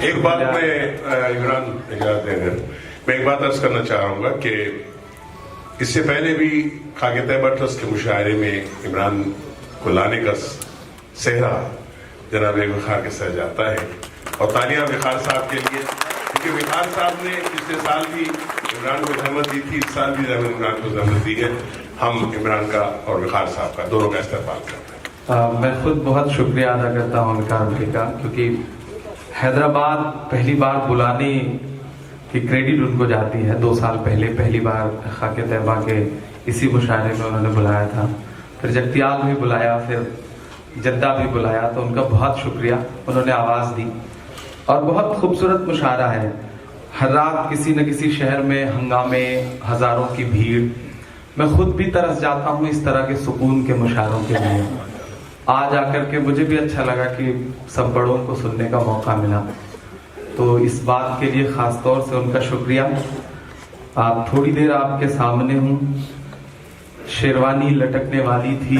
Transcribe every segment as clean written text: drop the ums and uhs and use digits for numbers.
एक बात इमरान मैं एक बात अर्ज करना चाहूँगा कि इससे पहले भी खाके तैयबा ट्रस्ट के मुशायरे में इमरान को लाने का सेहरा जनाब वक़ार के सह जाता है, और तालियां वक़ार साहब के लिए, क्योंकि वक़ार साहब ने पिछले साल भी इमरान को जहमत दी थी, इस साल भी इमरान को जहमत दी है। हम इमरान का और वक़ार साहब का दोनों का इस्तेमाल करते हैं। मैं खुद बहुत शुक्रिया अदा करता हूँ वक़ार भाई का, क्योंकि हैदराबाद पहली बार बुलाने की क्रेडिट उनको जाती है। 2 साल पहले पहली बार खाके तैयबा के इसी मुशायरे में उन्होंने बुलाया था, फिर जगतियाल भी बुलाया, फिर जद्दा भी बुलाया, तो उनका बहुत शुक्रिया। उन्होंने आवाज़ दी और बहुत खूबसूरत मुशायरा है। हर रात किसी न किसी शहर में हंगामे, हज़ारों की भीड़। मैं खुद भी तरस जाता हूँ इस तरह के सुकून के मुशायरों के लिए। आज आकर के मुझे भी अच्छा लगा कि सब बड़ों को सुनने का मौका मिला, तो इस बात के लिए ख़ास तौर से उनका शुक्रिया। आप थोड़ी देर आपके सामने हूँ, शेरवानी लटकने वाली थी,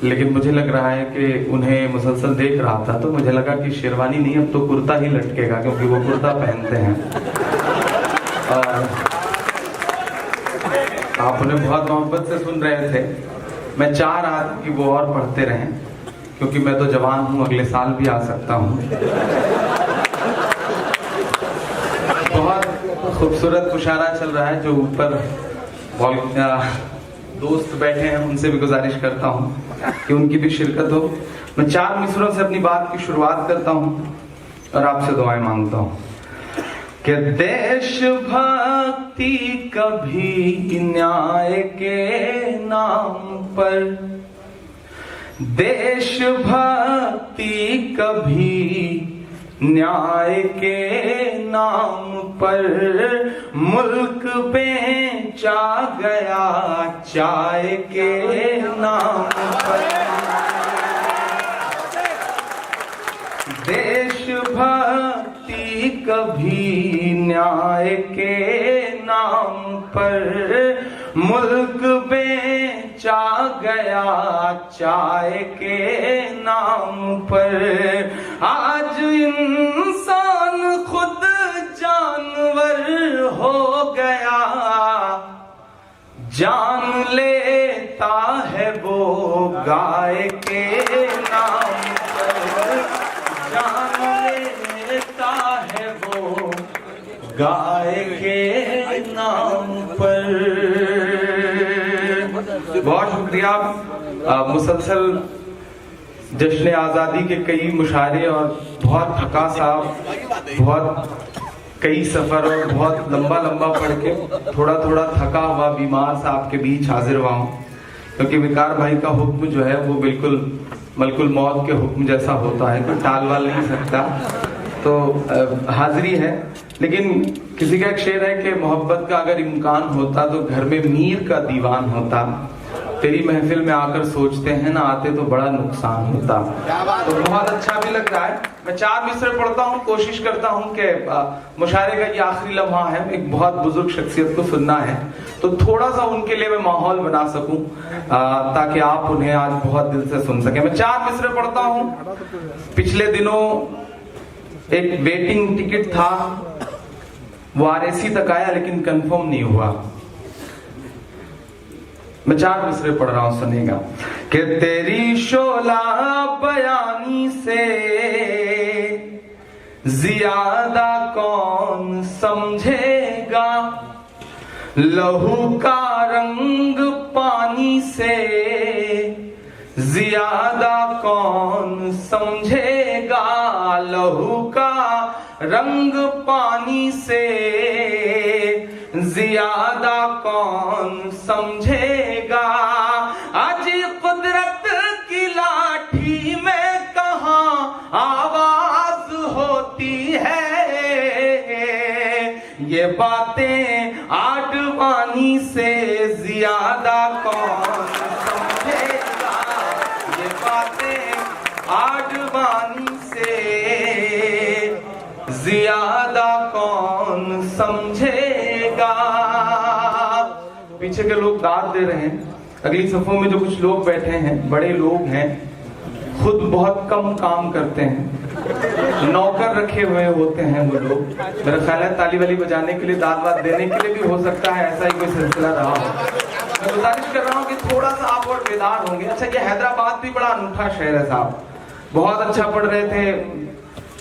लेकिन मुझे लग रहा है कि उन्हें मुसलसल देख रहा था तो मुझे लगा कि शेरवानी नहीं, अब तो कुर्ता ही लटकेगा, क्योंकि वो कुर्ता पहनते हैं। और आप उन्हें बहुत मोहब्बत से सुन रहे थे। मैं चाह रहा था कि वो और पढ़ते रहें, क्योंकि मैं तो जवान हूँ, अगले साल भी आ सकता हूँ। बहुत खूबसूरत मुशायरा चल रहा है। जो ऊपर दोस्त बैठे हैं उनसे भी गुजारिश करता हूँ कि उनकी भी शिरकत हो। मैं 4 मिसरों से अपनी बात की शुरुआत करता हूँ और आपसे दुआएं मांगता हूँ कि देशभक्ति कभी न्याय के नाम पर, देशभक्ति कभी न्याय के नाम पर, मुल्क बेचा गया चाय के नाम पर। देशभक्ति कभी न्याय के नाम पर, मुल्क बेचा गया चाय के नाम पर। आज इंसान खुद जानवर हो गया, जान लेता है वो गाय के नाम पर, जान लेता है वो गाय के नाम पर। बहुत शुक्रिया। मुसलसल जश्न आज़ादी के कई मुशायरे और बहुत थका साहब, बहुत कई सफ़र और बहुत लंबा पढ़ के थोड़ा थका हुआ बीमार साहब के बीच हाजिर हुआ हूँ, क्योंकि वक़ार भाई का हुक्म जो है वो बिल्कुल मलकुल मौत के हुक्म जैसा होता है, कोई टाल वाल नहीं सकता, तो हाजिरी है। लेकिन किसी का एक शेर है कि मोहब्बत का अगर इम्कान होता तो घर में मीर का दीवान होता, तेरी महफिल में आकर सोचते हैं ना आते तो बड़ा नुकसान होता। तो बहुत अच्छा भी लग रहा है। मैं 4 मिसरे पढ़ता हूँ, कोशिश करता हूँ कि मुशायरे का ये आखिरी लम्हा है, एक बहुत बुजुर्ग शख्सियत को सुनना है, तो थोड़ा सा उनके लिए मैं माहौल बना सकूं, ताकि आप उन्हें आज बहुत दिल से सुन सकें। मैं 4 मिसरे पढ़ता हूँ। पिछले दिनों एक वेटिंग टिकट था, वो RAC तक आया लेकिन कंफर्म नहीं हुआ। मैं 4 मिसरे पढ़ रहा हूं, सुनेगा कि तेरी शोला बयानी से ज्यादा कौन समझेगा, लहू का रंग पानी से ज्यादा कौन समझेगा, लहू का रंग पानी से ज्यादा कौन समझेगा। आज कुदरत की लाठी में कहाँ आवाज होती है, ये बातें आडवाणी से ज्यादा कौन समझेगा, ये बातें आडवाणी से ज्यादा कौन समझेगा। पीछे के लोग दाद दे रहे हैं, अगली सफों में जो कुछ लोग बैठे हैं, बड़े लोग हैं, खुद बहुत कम काम करते हैं, नौकर रखे हुए होते हैं वो लोग। मेरा ख्याल है ताली वाली बजाने के लिए, दाद वाद देने के लिए भी हो सकता है ऐसा ही कोई सिलसिला रहा हो। मैं गुजारिश कर रहा हूँ कि थोड़ा सा आप और बेदार होंगे। अच्छा, ये हैदराबाद भी बड़ा अनूठा शहर है साहब, बहुत अच्छा पढ़ रहे थे।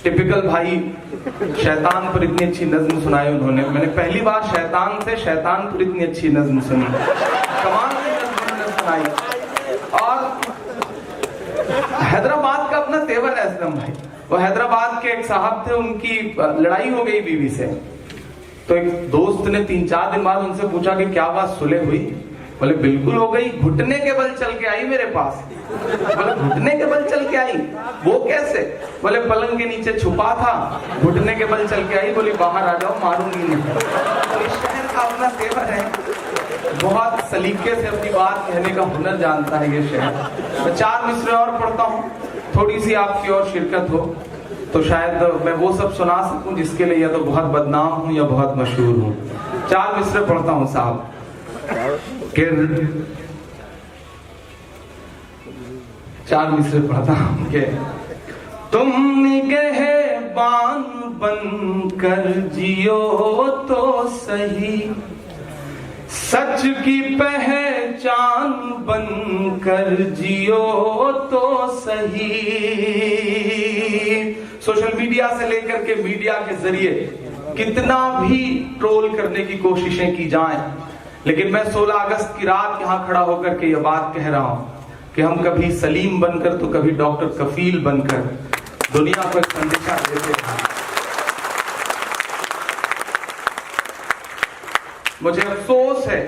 टिपिकल भाई, शैतान पर इतनी अच्छी नज्म सुनाई उन्होंने। मैंने पहली बार शैतान से शैतान पर इतनी अच्छी नज्म सुनी, कमाल की नज्म उन्होंने सुनाई। और हैदराबाद का अपना तेवर है असलम भाई। वो हैदराबाद के एक साहब थे, उनकी लड़ाई हो गई बीवी से, तो एक दोस्त ने 3-4 दिन बाद उनसे पूछा कि क्या बात सुलह हुई? बोले बिल्कुल हो गई, घुटने के बल चल के आई मेरे पास। बोले घुटने के बल चल के आई? वो कैसे? बोले पलंग के नीचे छुपा था, घुटने के बल चल के आई, बोली बाहर आ जाओ मारूंगी नहीं। तो इस शहर का अपना तेवर है, बहुत सलीके से अपनी बात कहने का हुनर जानता है ये शहर। मैं 4 मिसरे और पढ़ता हूँ, थोड़ी सी आपकी और शिरकत हो तो शायद मैं वो सब सुना सकूं जिसके लिए या तो बहुत बदनाम हूं या बहुत मशहूर हूं। 4 मिसरे पढ़ता हूं साहब। 4 मिसरे पढ़ता हूं कि तुम निगहबान बन कर जियो तो सही, सच की पहचान बन कर जियो तो सही। सोशल मीडिया से लेकर के मीडिया के जरिए कितना भी ट्रोल करने की कोशिशें की जाएं, लेकिन मैं 16 अगस्त की रात यहां खड़ा होकर के यह बात कह रहा हूं कि हम कभी सलीम बनकर तो कभी डॉक्टर कफील बनकर दुनिया को एक संदेशा देते हैं। मुझे अफसोस है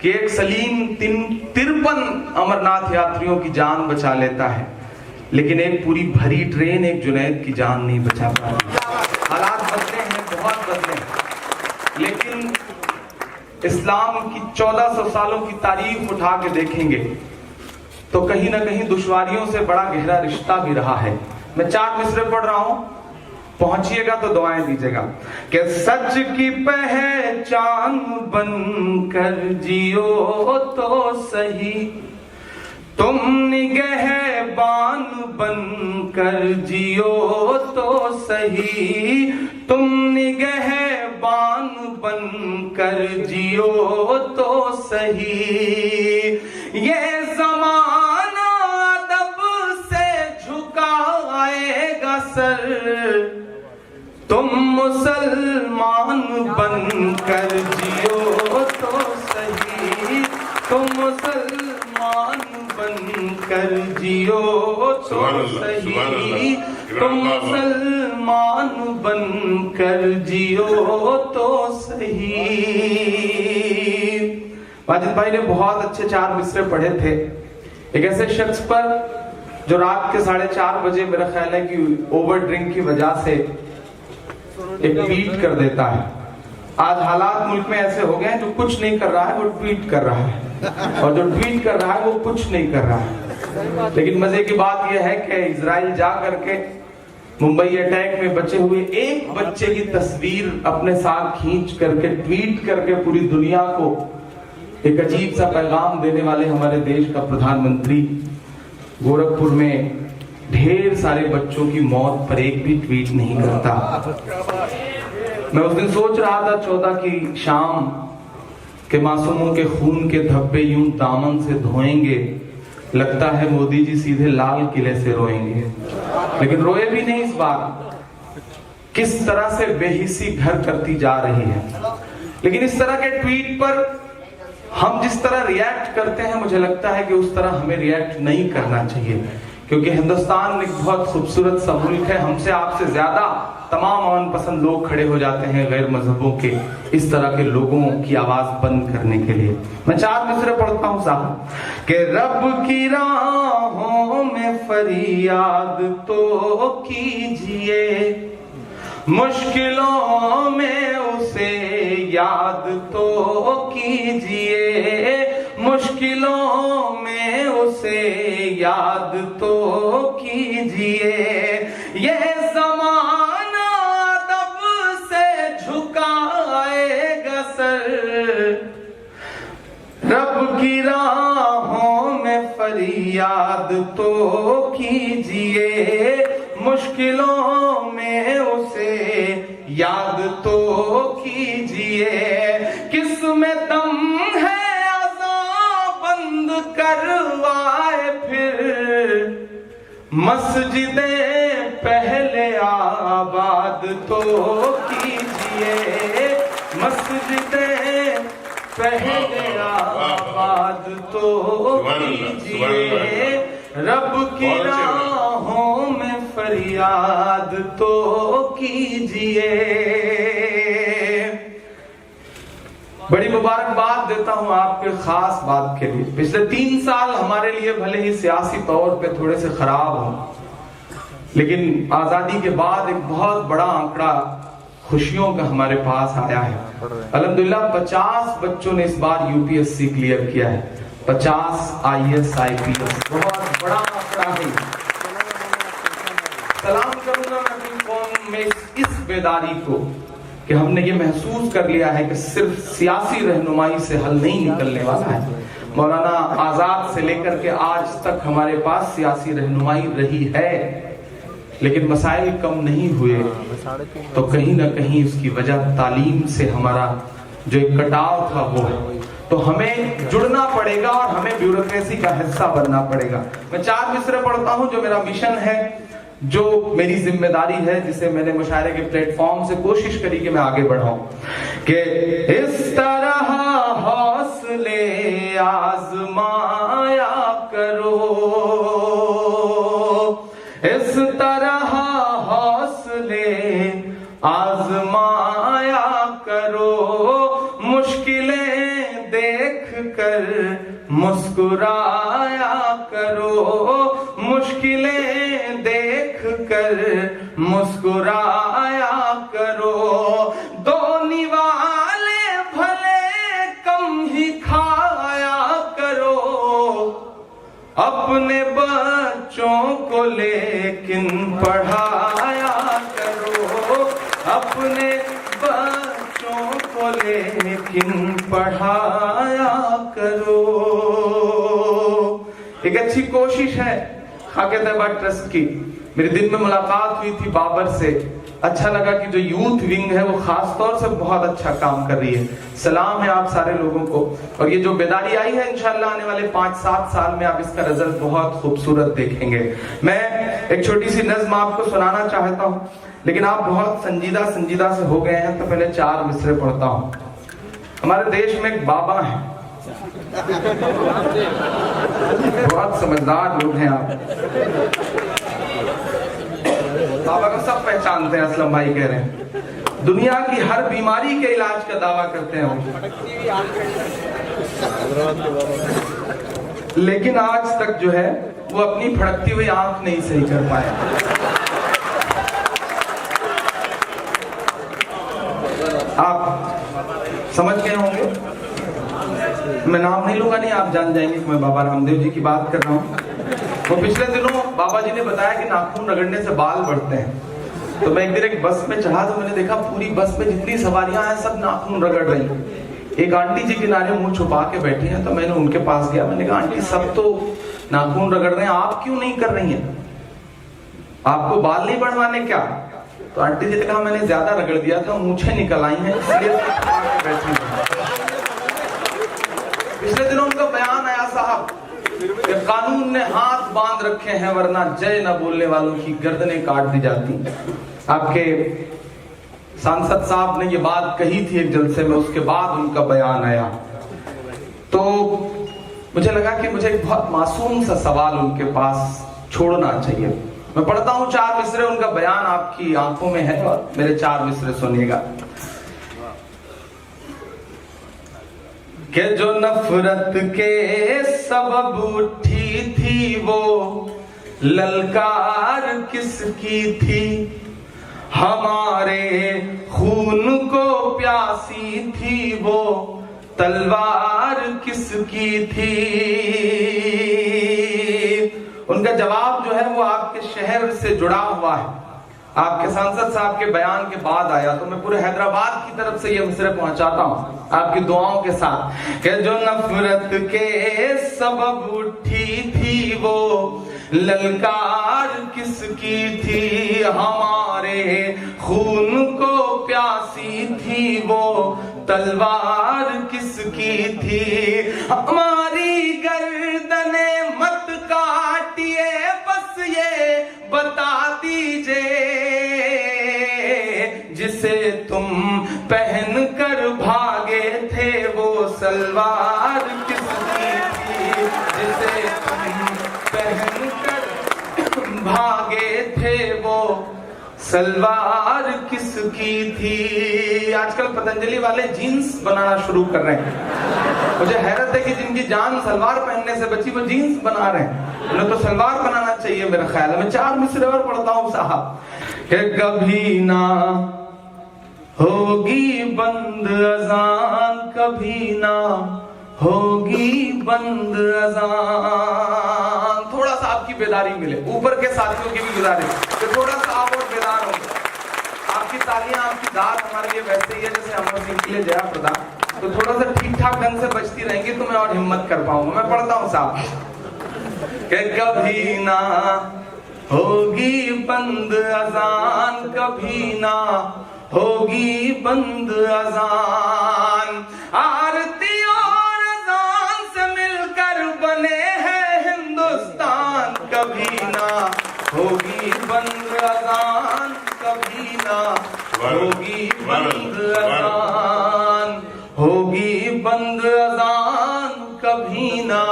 कि एक सलीम 53 अमरनाथ यात्रियों की जान बचा लेता है, लेकिन एक पूरी भरी ट्रेन एक जुनैद की जान नहीं बचा पाती। हालात बदले हैं, बहुत बदले हैं, लेकिन इस्लाम की 1400 सालों की तारीफ उठा के देखेंगे तो कहीं ना कहीं दुश्वारियों से बड़ा गहरा रिश्ता भी रहा है। मैं 4 मिसरे पढ़ रहा हूं, पहुंचिएगा तो दुआएं दीजिएगा कि सच की पहचान बनकर जियो तो सही, तुम निगहबान बनकर जियो तो सही, तुम निगहबान बनकर जियो तो सही। ये जमाना अदब से झुकाएगा सर, तुम मुसलमान बनकर जियो तो सही, तुम मुसलमान बनकर जियो तो सही, तुम मुसलमान बनकर जियो तो सही। वाजिद भाई ने बहुत अच्छे 4 मिसरे पढ़े थे। एक ऐसे शख्स पर जो रात के 4:30 बजे मेरा ख्याल है कि ओवर ड्रिंक की वजह से एक ट्वीट कर देता है। आज हालात मुल्क में ऐसे हो गए हैं, जो कुछ नहीं कर रहा है वो ट्वीट कर रहा है, और जो ट्वीट कर रहा है वो कुछ नहीं कर रहा है। लेकिन मजे की बात यह है कि इजराइल जा करके मुंबई अटैक में बचे हुए एक बच्चे की तस्वीर अपने साथ खींच करके ट्वीट करके पूरी दुनिया को एक अजीब सा पैगाम देने वाले हमारे देश का प्रधानमंत्री गोरखपुर में ढेर सारे बच्चों की मौत पर एक भी ट्वीट नहीं करता। मैं उस दिन सोच रहा था 14 की शाम के मासूमों के खून के धब्बे यूं दामन से धोएंगे, लगता है मोदी जी सीधे लाल किले से रोएंगे। लेकिन रोए भी नहीं इस बार, किस तरह से बेहिसी घर करती जा रही है। लेकिन इस तरह के ट्वीट पर हम जिस तरह रिएक्ट करते हैं, मुझे लगता है कि उस तरह हमें रिएक्ट नहीं करना चाहिए, क्योंकि हिंदुस्तान एक बहुत खूबसूरत सा मुल्क है। हमसे आपसे ज्यादा तमाम अमन पसंद लोग खड़े हो जाते हैं गैर मजहबों के इस तरह के लोगों की आवाज बंद करने के लिए। मैं 4 मिसरे पढ़ता हूं साहब कि रब की राहों में फरियाद तो कीजिए, मुश्किलों में उसे याद तो कीजिए, मुश्किलों में उसे याद तो कीजिए। ये ज़माना अदब से झुकाएगा सर, रब की राहों में फरियाद तो कीजिए, मुश्किलों में उसे याद तो कीजिए। किस में दम है अज़ां बंद करवाए फिर, मस्जिदें पहले आबाद तो कीजिए, मस्जिदें पहले आबाद तो कीजिए। रब की राहों में फरियाद तो कीजिए। बड़ी मुबारकबाद देता हूं आपके खास बात के लिए। पिछले 3 साल हमारे लिए भले ही सियासी तौर पे थोड़े से खराब हो, लेकिन आजादी के बाद एक बहुत बड़ा आंकड़ा खुशियों का हमारे पास आया है। अल्हम्दुलिल्लाह 50 बच्चों ने इस बार यूपीएससी क्लियर किया है, 50 IAS IPS, बहुत बड़ा आंकड़ा है। सलाम करूंगा मैं अपनी कौम में इस बेदारी को कि हमने ये महसूस कर लिया है कि सिर्फ सियासी रहनुमाई से हल नहीं निकलने वाला है। मौलाना आजाद से लेकर के आज तक हमारे पास सियासी रहनुमाई रही है, लेकिन मसाइल कम नहीं हुए, तो कहीं ना कहीं उसकी वजह तालीम से हमारा जो एक कटाव था वो है। तो हमें जुड़ना पड़ेगा और हमें ब्यूरोक्रेसी का हिस्सा बनना पड़ेगा। मैं 4 मिसरे पढ़ता हूं जो मेरा मिशन है, जो मेरी जिम्मेदारी है, जिसे मैंने मुशायरे के प्लेटफॉर्म से कोशिश करी कि मैं आगे बढ़ाऊं। कि इस तरह हौसले आजमाया करो, इस तरह हौसले आजमाया करो, मुश्किलें देख कर मुस्कुराया करो, मुश्किलें देख कर मुस्कुराया करो। 2 निवाले भले कम ही खाया करो, अपने बच्चों को लेकिन पढ़ाया करो, अपने बच्चों को लेकिन पढ़ाया करो। एक अच्छी कोशिश है खाके तैयबा ट्रस्ट की। मेरी दिन में मुलाकात हुई थी बाबर से, अच्छा लगा कि जो यूथ विंग है वो खास तौर से बहुत अच्छा काम कर रही है। सलाम है आप सारे लोगों को। और ये जो बेदारी आई है, इंशाल्लाह आने वाले 5-7 साल में आप इसका रिजल्ट बहुत खूबसूरत देखेंगे। मैं एक छोटी सी नज्म आपको सुनाना चाहता हूँ, लेकिन आप बहुत संजीदा से हो गए हैं, तो पहले 4 मिसरे पढ़ता हूँ। हमारे देश में एक बाबा है, बहुत समझदार लोग हैं आप। बाबा को सब पहचानते हैं, असलम भाई कह रहे हैं। दुनिया की हर बीमारी के इलाज का दावा करते हैं वो, लेकिन आज तक जो है वो अपनी फड़कती हुई आंख नहीं सही कर पाया। आप समझ गए होंगे, मैं नाम नहीं लूंगा, नहीं आप जान जाएंगे कि मैं बाबा रामदेव जी की बात कर रहा हूँ। वो पिछले दिनों बाबा जी ने बताया कि नाखून रगड़ने से बाल बढ़ते हैं। तो मैं एक दिन एक बस में चढ़ा, तो मैंने देखा पूरी बस में जितनी सवारियां हैं सब नाखून रगड़ रही। एक आंटी जी किनारे मुंह छुपा के बैठी हैं, तो मैंने उनके पास गया, मैंने कहा आंटी सब तो नाखून रगड़ रहे हैं, आप क्यों नहीं कर रही हैं? आपको बाल नहीं बढ़वाने क्या? तो आंटी जी ने कहा मैंने ज्यादा रगड़ दिया था, मूंछें निकल आई हैं, इसलिए बैठी। पिछले दिनों उनका बयान आया साहब कि कानून ने हाथ बांध रखे हैं, वरना जय न बोलने वालों की गर्दनें काट दी जाती। आपके सांसद साहब ने ये बात कही थी एक जलसे में, उसके बाद उनका बयान आया। तो मुझे लगा कि मुझे एक बहुत मासूम सा सवाल उनके पास छोड़ना चाहिए। मैं पढ़ता हूं 4 मिसरे, उनका बयान आपकी आंखों में है और मेरे 4 मिसरे सुनिएगा। कि जो नफरत के सबब उठी थी वो ललकार किसकी थी, हमारे खून को प्यासी थी वो तलवार किसकी थी। उनका जवाब जो है वो आपके शहर से जुड़ा हुआ है। आपके सांसद साहब के बयान के बाद आया, तो मैं पूरे हैदराबाद की तरफ से ये मिसरे पहुंचाता हूं आपकी दुआओं के साथ कि जो नफरत के सबब उठी थी वो ललकार किसकी थी, हमारे खून को प्यासी थी वो तलवार किसकी थी, हमारी गर्दने मत काटिए बस ये बता दीजिए जिसे तुम पहन कर भागे थे वो सलवार किसकी थी, जिसे तुम पहन कर भागे थे वो सलवार किसकी थी। आजकल पतंजलि वाले जीन्स बनाना शुरू कर रहे हैं। मुझे हैरत है कि जिनकी जान सलवार पहनने से बची वो जीन्स बना रहे हैं। उन्हें तो सलवार बनाना चाहिए मेरा ख्याल है। मैं 4 मिसरे और पढ़ता हूँ साहब कि कभी ना होगी बंद अजान, कभी ना होगी बंद अजान। थोड़ा सा आपकी बेदारी मिले, ऊपर के साथियों की भी गुजारिश कि थोड़ा सा आप और बेदार हो। आपकी तालियां, आपकी दाद हमारे लिए वैसे ही है जैसे अमर सिंह के लिए जया प्रदा, तो थोड़ा सा ठीक ठाक ढंग से बजती रहेंगी तो मैं और हिम्मत कर पाऊंगा। मैं पढ़ता हूँ साहब कि कभी ना होगी बंद अजान, कभी ना होगी बंद अजान, आरती और अजान से मिलकर बने हैं हिंदुस्तान, कभी ना होगी बंद अजान, कभी ना होगी बंद अजान, होगी बंद अजान, कभी ना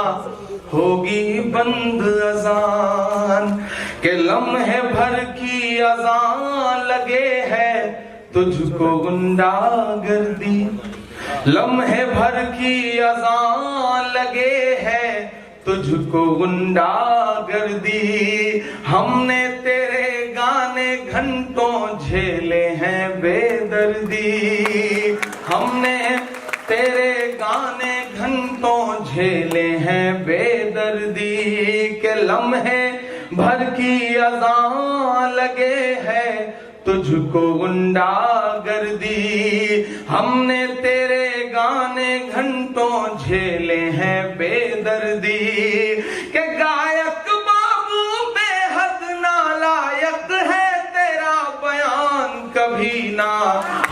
होगी बंद अजान, के लम्हे भर की अजान लगे है तुझको गुंडागर्दी, लम्हे भर की अजान लगे है तुझको गुंडागर्दी, हमने तेरे गाने घंटों झेले हैं बेदर्दी, हमने तेरे गाने घंटों झेले हैं बेदर्दी, के लम्हे भर की अजान लगे है तुझको गुंडागर्दी, हमने तेरे गाने घंटों झेले हैं बेदर्दी, के गायक बाबू बेहद नालायक है तेरा बयान, कभी ना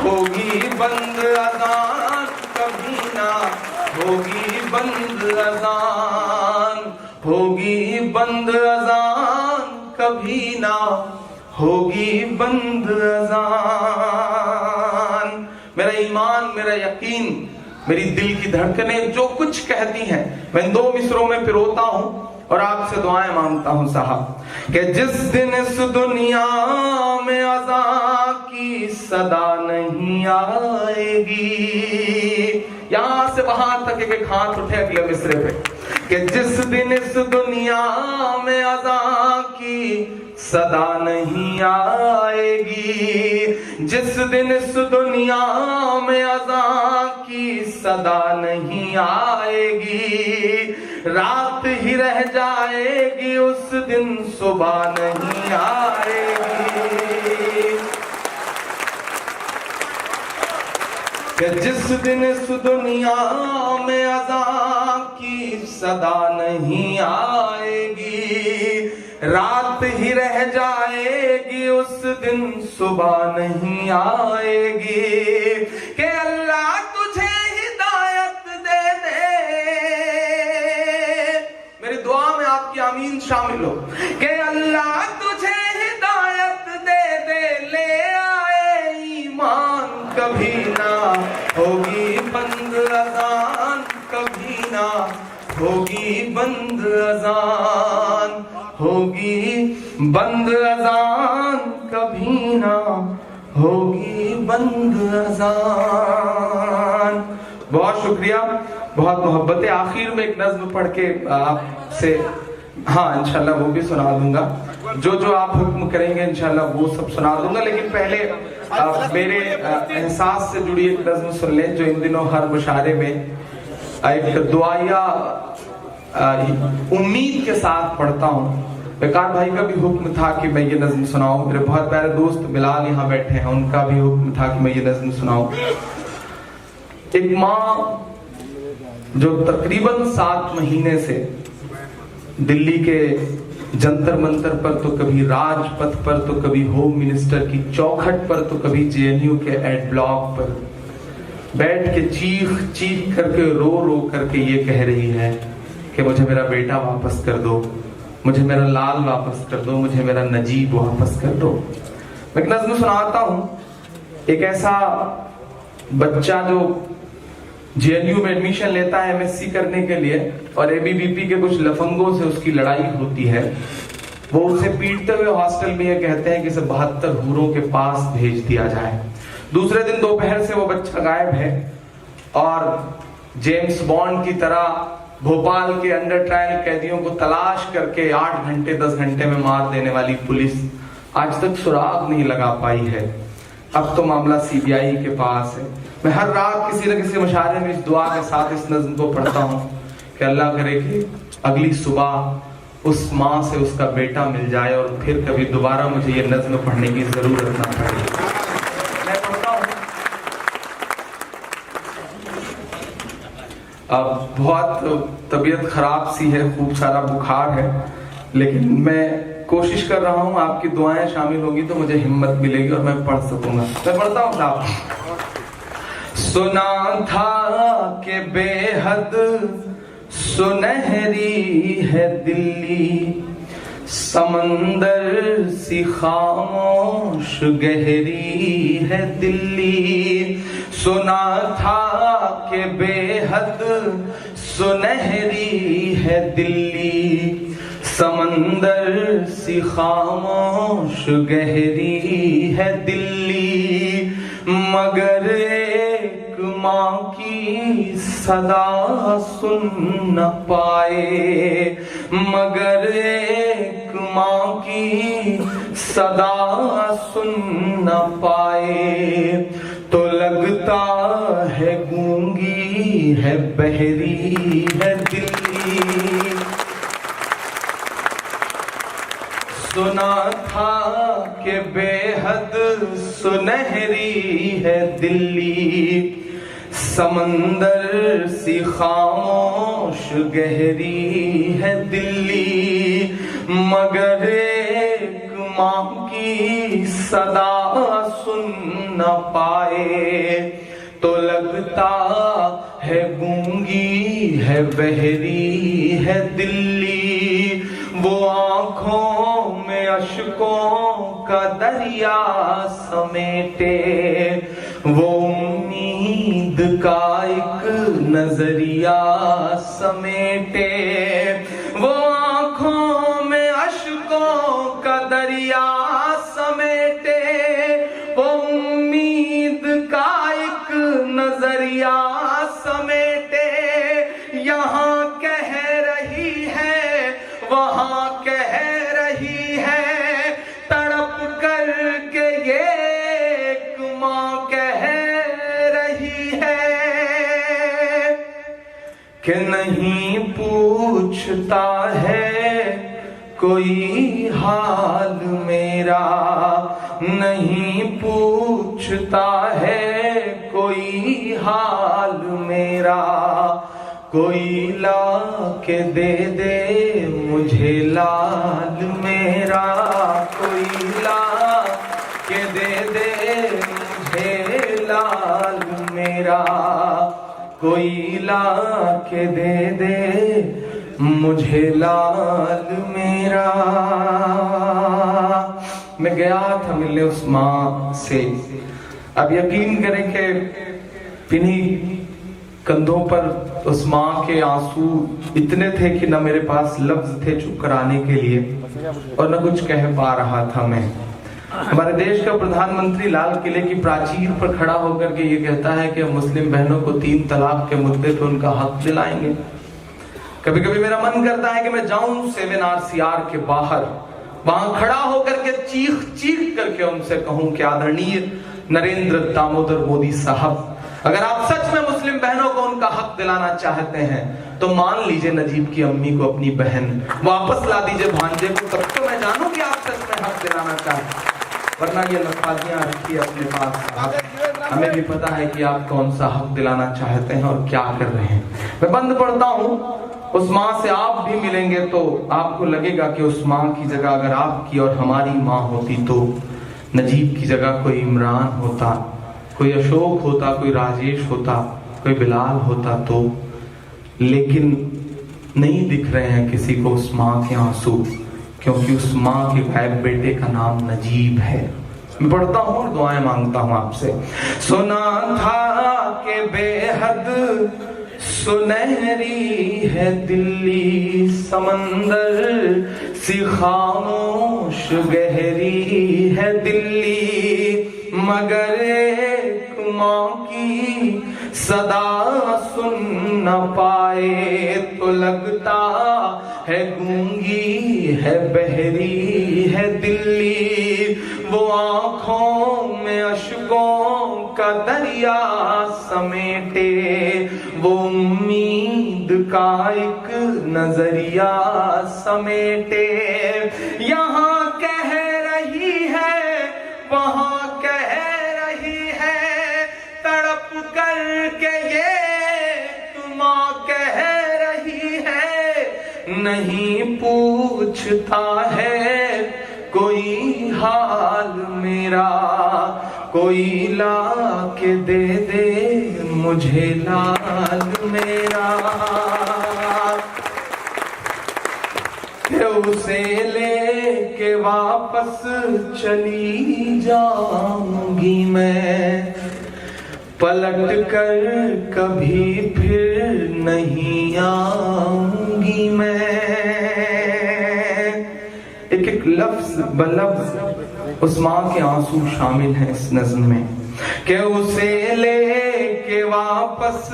होगी बंद अजान, कभी ना होगी बंद अजान, होगी बंद अजान, कभी ना होगी बंद अजान। मेरा ईमान, मेरा यकीन, मेरी दिल की धड़कनें जो कुछ कहती हैं मैं इन 2 मिसरों में पिरोता हूं और आपसे दुआएं मांगता हूं साहब कि जिस दिन इस दुनिया में अज़ां की सदा नहीं आएगी, यहां से वहां तक एक हाथ उठे अगले मिसरे पे, कि जिस दिन इस दुनिया में अज़ां की सदा नहीं आएगी, जिस दिन इस दुनिया में अज़ां की सदा नहीं आएगी, रात ही रह जाएगी उस दिन सुबह नहीं आएगी, कि जिस दिन इस दुनिया में अज़ां की सदा नहीं आएगी, रात ही रह जाएगी उस दिन सुबह नहीं आएगी, कि अल्लाह तुझे हिदायत दे दे, मेरी दुआ में आपकी आमीन शामिल हो, कि अल्लाह तुझे हिदायत दे दे, ले आए ईमान, कभी ना होगी बंद अज़ान, कभी ना होगी बंद अज़ान, होगी बंद अज़ान, कभी ना होगी बंद अज़ान। बहुत शुक्रिया, बहुत मोहब्बत है। आखिर में एक नज़्म पढ़ के आपसे, हाँ इंशाल्लाह वो भी सुना दूंगा, जो आप हुक्म करेंगे इंशाल्लाह वो सब सुना दूंगा, लेकिन पहले मेरे एहसास से जुड़ी एक नज़्म सुन लें जो इन दिनों हर मुशारे में एक दुआया उम्मीद के साथ पढ़ता हूँ वकार भाई का भी हुक्म था कि मैं ये नज्म सुनाऊं। मेरे बहुत प्यारे दोस्त बिलाल यहाँ बैठे हैं, उनका भी हुक्म था कि मैं ये नज्म सुनाऊं। एक माँ जो तकरीबन 7 महीने से दिल्ली के जंतर मंतर पर, तो कभी राजपथ पर, तो कभी होम मिनिस्टर की चौखट पर, तो कभी जेएनयू के एड ब्लॉक पर बैठ के चीख चीख करके रो करके ये कह रही है कि मुझे मेरा बेटा वापस कर दो, मुझे मेरा लाल वापस कर दो, मुझे मेरा नजीब वापस कर दो। मैं एक नज़्म सुनाता हूं। एक ऐसा बच्चा जो जेएनयू में एडमिशन लेता है एमएससी करने के लिए, और एबीवीपी के कुछ लफंगों से उसकी लड़ाई होती है। वो उसे पीटते हुए हॉस्टल में ये कहते हैं कि इसे 72 हूरों के पास भेज दिया जाए। दूसरे दिन दोपहर से वो बच्चा गायब है, और जेम्स बॉन्ड की तरह भोपाल के अंडर ट्रायल कैदियों को तलाश करके 8 घंटे 10 घंटे में मार देने वाली पुलिस आज तक सुराग नहीं लगा पाई है। अब तो मामला सीबीआई के पास है। मैं हर रात किसी न किसी मुशायरे में इस दुआ के साथ इस नज़्म को पढ़ता हूँ कि अल्लाह करे कि अगली सुबह उस माँ से उसका बेटा मिल जाए और फिर कभी दोबारा मुझे ये नज़्म पढ़ने की जरूरत ना पड़े। मैं पढ़ता हूँ। अब बहुत तबीयत खराब सी है, खूब सारा बुखार है, लेकिन मैं कोशिश कर रहा हूँ आपकी दुआएं शामिल होगी तो मुझे हिम्मत मिलेगी और मैं पढ़ सकूंगा। मैं पढ़ता हूँ साहब। सुना था कि बेहद सुनहरी है दिल्ली, समंदर सी खामोश गहरी है दिल्ली। सुना था कि बेहद सुनहरी है दिल्ली, समंदर सी खामोश गहरी है दिल्ली। मगर एक माँ की सदा सुन न पाए, मगर एक माँ की सदा सुन न पाए, तो लगता है गूंगी है बहरी है दिल्ली। सुना था कि बेहद सुनहरी है दिल्ली, समंदर सी खामोश गहरी है दिल्ली। मगर एक माँ की सदा सुन न पाए, तो लगता है गूंगी है बहरी है दिल्ली। वो आंखों में अश्कों का दरिया समेटे, वो उम्मीद का एक नजरिया समेटे। वो आंखों में अश्कों का दरिया समेटे, वो उम्मीद का एक नजरिया समेटे। यहाँ कह रही है वहाँ कह रही है, तड़प कर के ये एक माँ कह रही है कि नहीं पूछता है कोई हाल मेरा, नहीं पूछता है कोई हाल मेरा। कोई ला के दे दे मुझे लाल मेरा, कोई ला के दे दे मुझे लाल मेरा, कोई ला के दे दे मुझे लाल मेरा। मैं गया था मिलने उस माँ से। अब यकीन करें कि इन्हीं कंधों पर उस माँ के आंसू इतने थे कि न मेरे पास लफ्ज थे चुप कराने के लिए और न कुछ कह पा रहा था मैं। हमारे देश का प्रधानमंत्री लाल किले की प्राचीर पर खड़ा होकर के ये कहता है कि मुस्लिम बहनों को 3 तलाक के मुद्दे पे उनका हक दिलाएंगे। कभी कभी मेरा मन करता है कि मैं जाऊं 7 RCR के बाहर, वहां खड़ा होकर के चीख चीख करके उनसे कहूं कि आदरणीय नरेंद्र दामोदर मोदी साहब, अगर आप सच में मुस्लिम बहनों को उनका हक दिलाना चाहते हैं तो मान लीजिए नजीब की अम्मी को अपनी बहन, वापस ला दीजिए भांजे को, तब तो मैं जानूं कि आप सच में हक दिलाना चाहते, वरना ये लफाजियां रखिए अपने पास। हमें भी पता है कि आप कौन सा हक दिलाना चाहते हैं और क्या कर रहे हैं। मैं बंद पढ़ता हूं, उस माँ से आप भी मिलेंगे तो आपको लगेगा कि उस माँ की जगह अगर आपकी और हमारी माँ होती तो नजीब की जगह कोई इमरान होता, कोई अशोक होता, कोई राजेश होता, कोई बिलाल होता तो। लेकिन नहीं दिख रहे हैं किसी को उस माँ के आंसू, क्योंकि उस माँ के गायब बेटे का नाम नजीब है। मैं पढ़ता हूँ और दुआएं मांगता हूँ आपसे। सुना था कि बेहद सुनहरी है दिल्ली, समंदर सी खामोश गहरी है दिल्ली, मगर एक माँ की सदा सुन न पाए तो लगता है गूंगी है, बहरी है दिल्ली। वो आंखों में अश्कों का दरिया समेटे, वो उम्मीद का एक नजरिया समेटे। यहाँ कह रही है, वहाँ कह रही है, तड़प करके ये तुम कह रही है। नहीं पूछता है कोई हाल मेरा, कोई ला के दे दे मुझे लाल मेरा। उसे लेके वापस चली जाऊंगी मैं, पलट कर कभी फिर नहीं आऊंगी मैं। एक एक लफ्ज बलफ्ज उस माँ के आंसू शामिल हैं इस नज़्म में, कि उसे लेके वापस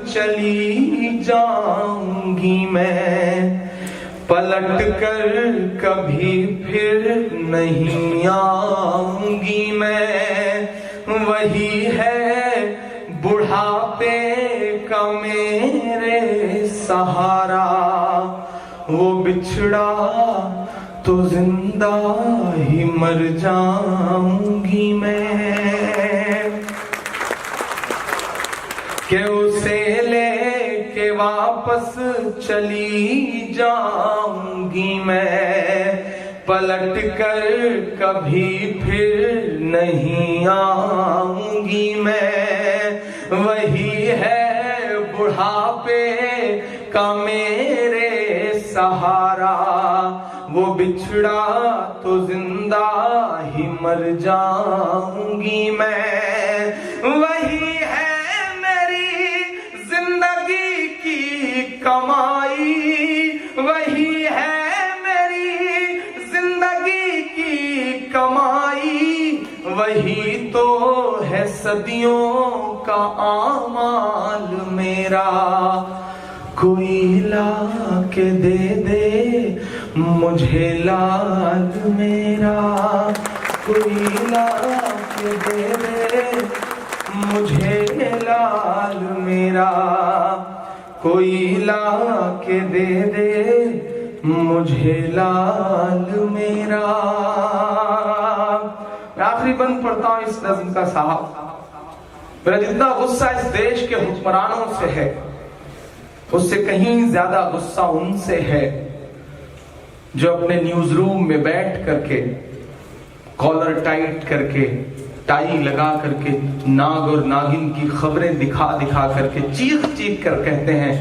चली जाऊंगी मैं, पलट कर कभी फिर नहीं आऊंगी मैं। वही है बुढ़ापे का मेरे सहारा, वो बिछड़ा तो जिंदा ही मर जाऊंगी मैं। कि उसे लेके वापस चली जाऊंगी मैं, पलट कर कभी फिर नहीं आऊंगी मैं। वही है बुढ़ापे का मेरे सहारा, वो बिछड़ा तो जिंदा ही मर जाऊंगी मैं। वही है मेरी जिंदगी की कमाई, वही है मेरी जिंदगी की कमाई, वही तो है सदियों का आमाल मेरा। कोई ला के दे दे मुझे लाल मेरा, कोई ला के दे दे मुझे लाल मेरा, कोई ला के दे दे मुझे लाल मेरा। मैं आखिरी बंद पढ़ता हूं इस नज़्म का साहब। मेरा जितना गुस्सा इस देश के हुक्मरानों से है, उससे कहीं ज्यादा गुस्सा उनसे है जो अपने न्यूज रूम में बैठ करके कॉलर टाइट करके, टाई लगा करके, नाग और नागिन की खबरें दिखा दिखा करके चीख चीख कर कहते हैं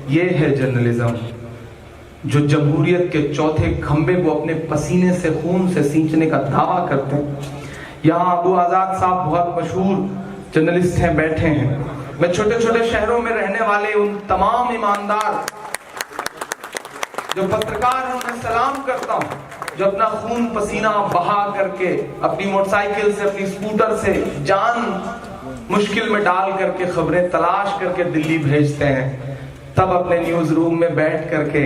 ये है जर्नलिज्म। जो जमहूरियत के चौथे खंबे को अपने पसीने से, खून से सींचने का दावा करते हैं। यहाँ अबू आजाद साहब बहुत मशहूर जर्नलिस्ट हैं, बैठे हैं। मैं छोटे छोटे शहरों में रहने वाले उन तमाम ईमानदार जो पत्रकार हैं उन्हें सलाम करता हूँ, जो अपना खून पसीना बहा करके अपनी मोटरसाइकिल से, अपनी स्कूटर से जान मुश्किल में डाल करके खबरें तलाश करके दिल्ली भेजते हैं। तब अपने न्यूज रूम में बैठ करके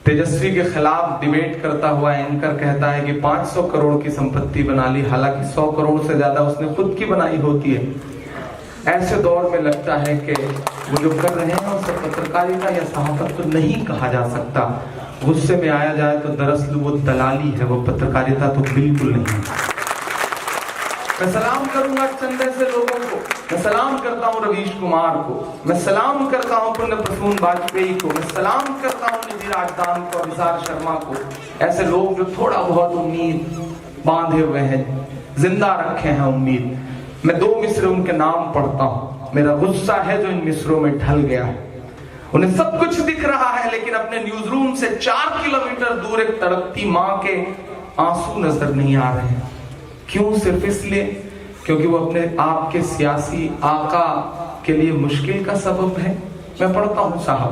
तेजस्वी के खिलाफ डिबेट करता हुआ एंकर कहता है कि 500 करोड़ की संपत्ति बना ली, हालांकि 100 करोड़ से ज्यादा उसने खुद की बनाई होती है। ऐसे दौर में लगता है कि वो जो कर रहे हैं उसे पत्रकारिता या सहाफत तो नहीं कहा जा सकता। गुस्से में आया जाए तो दरअसल वो दलाली है, वो पत्रकारिता तो बिल्कुल नहीं। मैं सलाम करूंगा चंद ऐसे लोगों को, मैं सलाम करता हूं रवीश कुमार को, मैं सलाम करता हूं पुण्य प्रसून वाजपेयी को, मैं सलाम करता हूं निधि राजदान को, अभिसार शर्मा को, ऐसे लोग जो थोड़ा बहुत उम्मीद बांधे हुए हैं, जिंदा रखे हैं उम्मीद। मैं 2 मिसरे उनके नाम पढ़ता हूं। मेरा गुस्सा है जो इन मिसरों में ढल गया है। उन्हें सब कुछ दिख रहा है लेकिन अपने न्यूज रूम से 4 किलोमीटर दूर एक तड़पती मां के आंसू नजर नहीं आ रहे हैं। क्यों? सिर्फ इसलिए क्योंकि वो अपने आप के सियासी आका के लिए मुश्किल का सबब है। मैं पढ़ता हूं साहब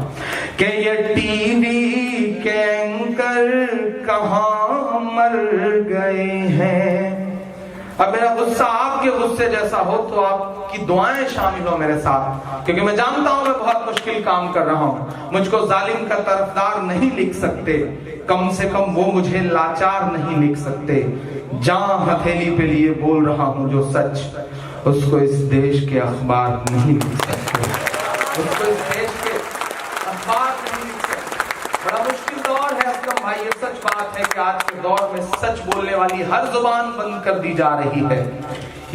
कि ये टीवी के एंकर कहां मर गए हैं। अब मेरा गुस्सा आपके गुस्से जैसा हो तो आपकी दुआएं शामिल हो मेरे साथ, क्योंकि मैं जानता हूं मैं बहुत मुश्किल काम कर रहा हूं। मुझको जालिम का तरफदार नहीं लिख सकते, कम से कम वो मुझे लाचार नहीं लिख सकते। जहां हथेली पे लिए बोल रहा हूं जो सच, उसको इस देश के अखबार नहीं लिख सकते, उसको इस देश के अखबार नहीं लिख सकते। बड़ा मुश्किल दौर है असलम भाई। ये सच बात है कि आज के दौर में सच बोलने वाली हर जुबान बंद कर दी जा रही है।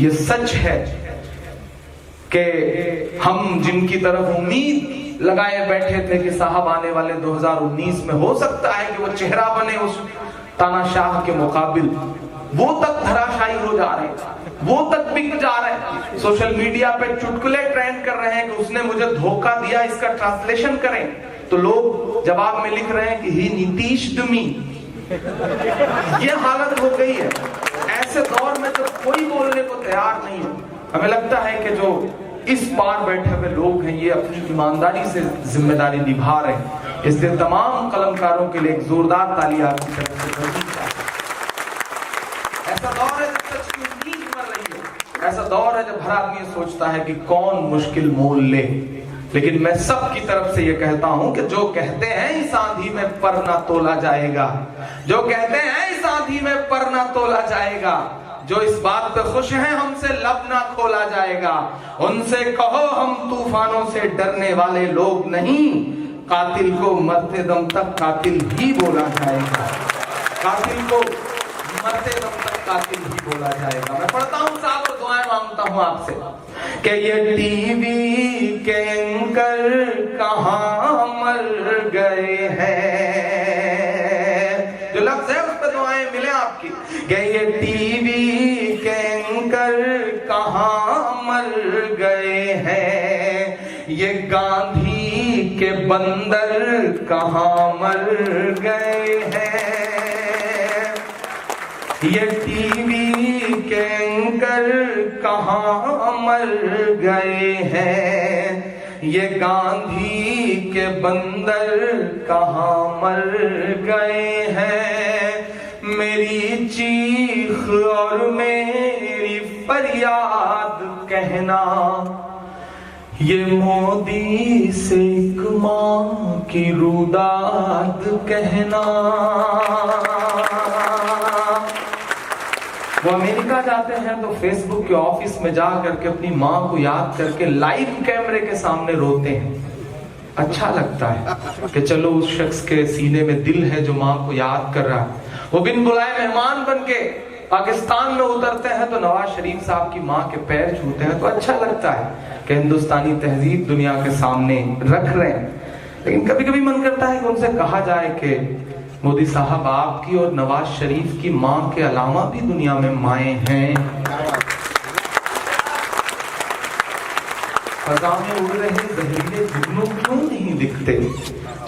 ये सच है कि हम जिनकी तरफ उम्मीद लगाए बैठे थे कि साहब आने वाले 2019 में हो सकता है कि वो चेहरा बने उस तानाशाह के मुकाबिल, वो तक धराशायी हो जा रहे हैं, वो तक बिक जा रहे हैं। सोशल मीडिया पे चुटकुले ट्रेंड कर रहे हैं कि उसने मुझे धोखा दिया, इसका ट्रांसलेशन करें, तो लोग जवाब में लिख रहे हैं कि ही नीतीश दुमी। ये हालत हो गई है। ऐसे दौर में जब कोई बोलने को तैयार नहीं है, हमें लगता है कि जो इस पार बैठे हुए लोग हैं ये अपनी ईमानदारी से जिम्मेदारी निभा रहे हैं। इसलिए तमाम कलमकारों के लिए एक जोरदार ताली आपकी तरफ से बननी चाहिए। ऐसा दौर है जब सच की उम्मीद मर रही है, ऐसा दौर है जब हर आदमी सोचता है कि कौन मुश्किल मोल ले। लेकिन मैं सबकी तरफ से ये कहता हूं कि जो कहते हैं इस आंधी में पर ना तोला जाएगा, जो कहते हैं इस आंधी में पर ना तोला जाएगा, जो इस बात पे खुश हैं हमसे लब ना खोला जाएगा, उनसे कहो हम तूफानों से डरने वाले लोग नहीं, कातिल को मरते दम तक कातिल ही बोला जाएगा, कातिल को मरते दम तक कातिल ही बोला जाएगा। मैं पढ़ता हूँ साहब और दुआएं मांगता हूँ आपसे कि ये टीवी के एंकर कहाँ मर गए हैं। जो लफ्ज है उस पर दुआएं मिले आपकी कि ये टीवी के एंकर कहाँ मर गए हैं, ये गांधी के बंदर कहाँ मर गए हैं, ये टीवी के एंकर कहाँ मर गए हैं, ये गांधी के बंदर कहाँ मर गए हैं। मेरी चीख और मेरी फरियाद कहना, ये मोदी से एक माँ की रुदाद कहना। वो अमेरिका जाते हैं तो फेसबुक के ऑफिस में जा करके अपनी माँ को याद करके लाइव कैमरे के सामने रोते हैं। अच्छा लगता है कि चलो उस शख्स के सीने में दिल है जो माँ को याद कर रहा है। वो बिन बुलाए मेहमान बन के पाकिस्तान में उतरते हैं तो नवाज शरीफ साहब की माँ के पैर छूते हैं, तो अच्छा लगता है कि हिंदुस्तानी तहजीब दुनिया के सामने रख रहे हैं। लेकिन कभी कभी मन करता है कि उनसे कहा जाए कि मोदी साहब आपकी और नवाज शरीफ की मां के अलावा भी दुनिया में माएं हैं। फजा में उड़ रहे जहरीले जुगनू क्यों नहीं दिखते,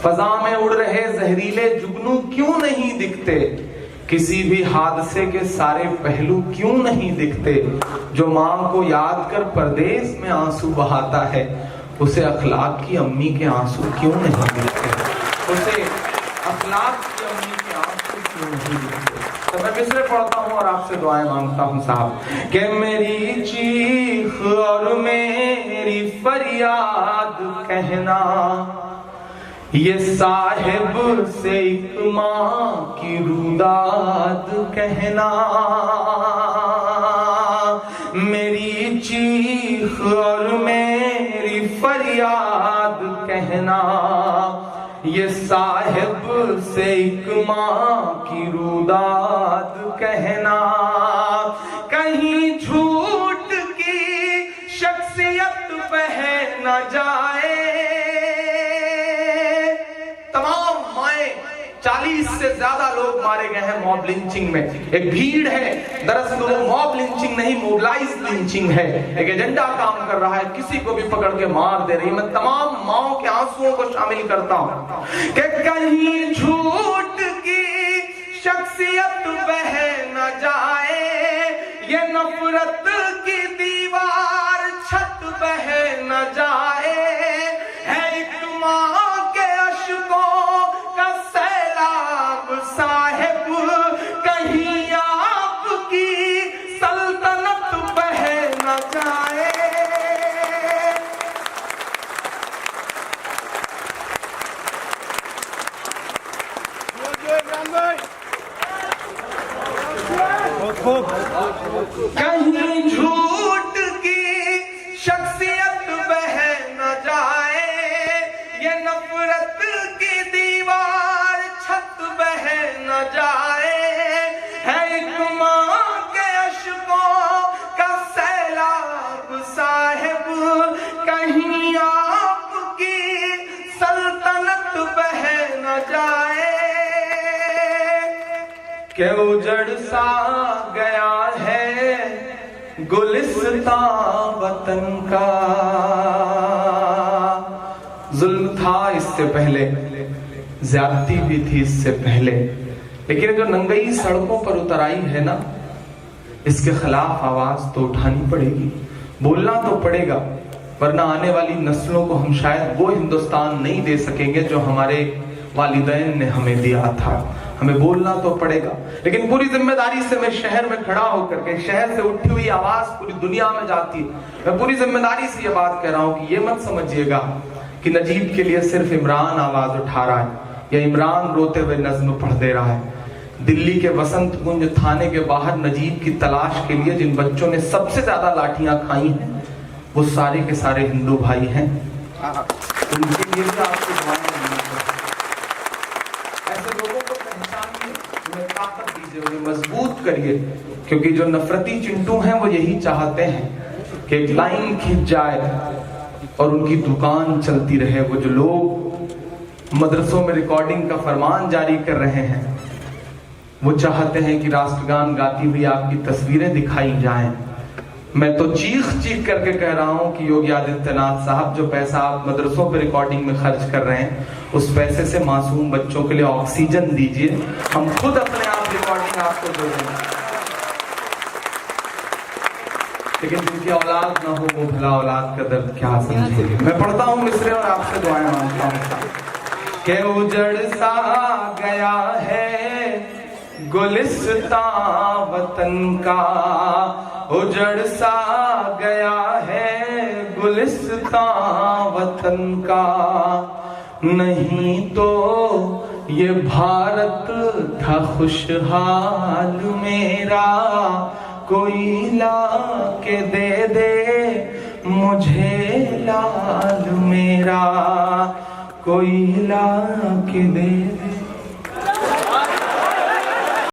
फजा में उड़ रहे जहरीले जुगनू क्यों नहीं दिखते, किसी भी हादसे के सारे पहलू क्यों नहीं दिखते। जो मां को याद कर परदेश में आंसू बहाता है, उसे अखलाक की अम्मी के आंसू क्यों नहीं दिखते, उसे अखलाक की अम्मी के आंसू क्यों नहीं दिखते। तो मैं मिसरे पढ़ता हूँ और आपसे दुआएं मांगता हूँ साहब कि मेरी चीख और मेरी फरियाद कहना, ये साहिब से एक माँ की रुदाद कहना। मेरी चीख और मेरी फरियाद कहना, ये साहिब से एक माँ की रुदाद कहना, कहीं झूठ की शख्सियत बह न जाए। तमाम माए, 40 से ज्यादा लोग मारे गए हैं मॉब लिंचिंग में। एक भीड़ है, दरअसल वो मॉब लिंचिंग नहीं, मोबलाइज लिंचिंग है। एक एजेंडा काम कर रहा है, किसी को भी पकड़ के मार दे रही। मैं तमाम माओं के आंसुओं को शामिल करता हूं कि कहीं झूठ की शख्सियत बह न जाए, ये नफरत की दीवार छत बह न जाए। है एक माँ के अश्कों का सैलाब साहिब, कहीं आपकी सल्तनत बह न जाए। कहीं झूठ की शख्सियत बह न जाए, ये नफरत की दीवार छत बह न जाए। है एक माँ के अश्कों का सैलाब साहिब, कहीं आपकी सल्तनत बह न जाए। के उजड़ सा गया है गुलिस्तां वतन का। जुल्म था इससे पहले, ज्यादती भी थी इससे पहले, लेकिन जो नंगई सड़कों पर उतर आई है ना, इसके खिलाफ आवाज तो उठानी पड़ेगी, बोलना तो पड़ेगा, वरना आने वाली नस्लों को हम शायद वो हिंदुस्तान नहीं दे सकेंगे जो हमारे वालिदैन ने हमें दिया था। हमें बोलना तो पड़ेगा, लेकिन पूरी जिम्मेदारी से मैं शहर में खड़ा होकर के, शहर से उठी हुई आवाज पूरी दुनिया में जाती है। मैं पूरी जिम्मेदारी से ये बात कह रहा हूं कि ये मत समझिएगा कि नजीब के लिए सिर्फ इमरान आवाज उठा रहा है या इमरान रोते हुए नज्म पढ़ दे रहा है। दिल्ली के वसंत कुंज थाने के बाहर नजीब की तलाश के लिए जिन बच्चों ने सबसे ज्यादा लाठियां खाई हैं, वो सारे के सारे हिंदू भाई हैं। उनके लिए भी आपको दुआएं करनी चाहिए। ऐसे लोगों को पहचानिए, उन्हें ताकत दीजिए, उन्हें मजबूत करिए, क्योंकि जो नफरती चिंटू हैं वो यही चाहते हैं कि एक लाइन खिंच जाए और उनकी दुकान चलती रहे। वो जो लोग मदरसों में रिकॉर्डिंग का फरमान जारी कर रहे हैं, वो चाहते हैं कि राष्ट्रगान गाती हुई आपकी तस्वीरें दिखाई जाएं। मैं तो चीख चीख करके कह रहा हूं कि योगी आदित्यनाथ साहब, जो पैसा आप मदरसों पर रिकॉर्डिंग में खर्च कर रहे हैं, उस पैसे से मासूम बच्चों के लिए ऑक्सीजन दीजिए। हम खुद अपने आप रिकॉर्डिंग आपको दे देंगे, लेकिन जिनकी औलाद ना हो वो भला औलाद का दर्द क्या समझेंगे। मैं पढ़ता हूँ मिसरे और आपसे दुआएं मांगता हूँ कि उजड़ सा गया है गुलिस्तां वतन का, उजड़ सा गया है गुलिस्तां वतन का। नहीं तो ये भारत था खुशहाल मेरा, कोई ला के दे दे मुझे लाल मेरा, कोई ला के दे